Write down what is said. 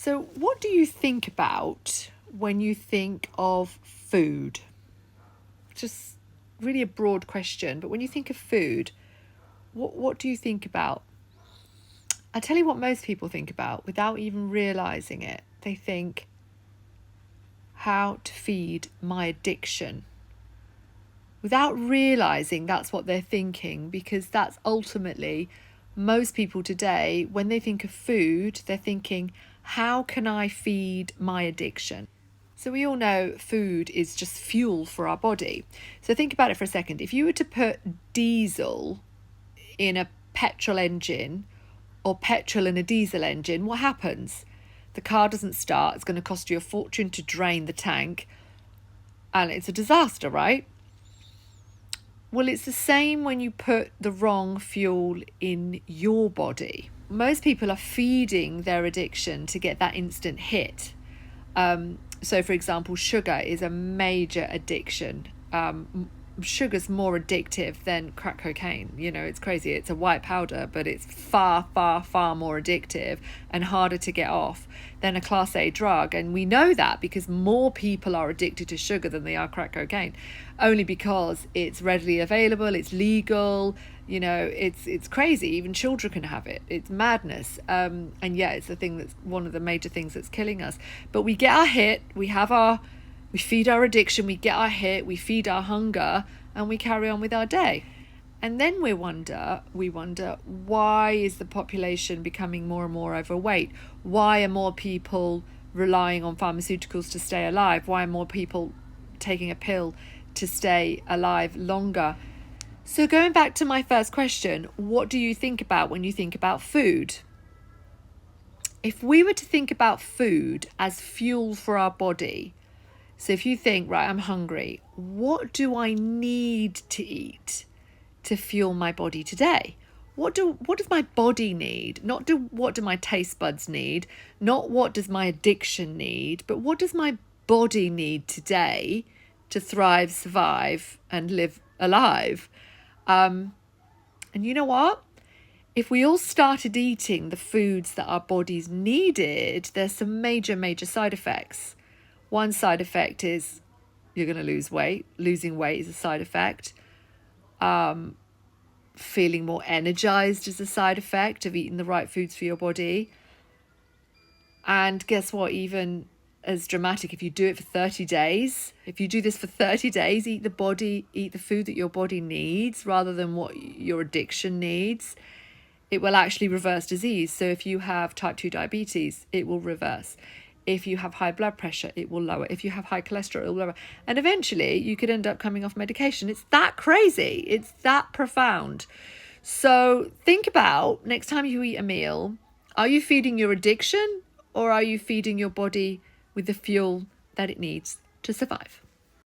So, what do you think about when you think of food? Just really a broad question, but when you think of food, what do you think about? I tell you what most people think about without even realizing it. They think how to feed my addiction. Without realizing that's what they're thinking, because that's ultimately most people today, when they think of food, they're thinking, how can I feed my addiction? So we all know food is just fuel for our body. So think about it for a second. If you were to put diesel in a petrol engine or petrol in a diesel engine, what happens? The car doesn't start. It's going to cost you a fortune to drain the tank, and it's a disaster, right? Well, it's the same when you put the wrong fuel in your body. Most people are feeding their addiction to get that instant hit. So, for example, sugar is a major addiction. Sugar's more addictive than crack cocaine. You know, it's crazy. It's a white powder, but it's far, far, far more addictive and harder to get off than a class A drug. And we know that because more people are addicted to sugar than they are crack cocaine, only because it's readily available, it's legal, you know, it's crazy. Even children can have it. It's madness. And yeah, it's the thing that's one of the major things that's killing us. But we get our hit, we feed our addiction, we get our hit, we feed our hunger, and we carry on with our day. And then we wonder, why is the population becoming more and more overweight? Why are more people relying on pharmaceuticals to stay alive? Why are more people taking a pill to stay alive longer? So going back to my first question, what do you think about when you think about food? If we were to think about food as fuel for our body, so if you think, right, I'm hungry, what do I need to eat to fuel my body today? What does my body need? What do my taste buds need? Not what does my addiction need, but what does my body need today to thrive, survive, and live alive? And you know what? If we all started eating the foods that our bodies needed, there's some major, major side effects. One side effect is you're going to lose weight. Losing weight is a side effect. Feeling more energized is a side effect of eating the right foods for your body. And guess what? Even as dramatic, if you do it for 30 days, if you do this for 30 days, eat the food that your body needs rather than what your addiction needs, it will actually reverse disease. So if you have type 2 diabetes, it will reverse. If you have high blood pressure, it will lower. If you have high cholesterol, it will lower. And eventually you could end up coming off medication. It's that crazy. It's that profound. So think about next time you eat a meal, are you feeding your addiction or are you feeding your body with the fuel that it needs to survive?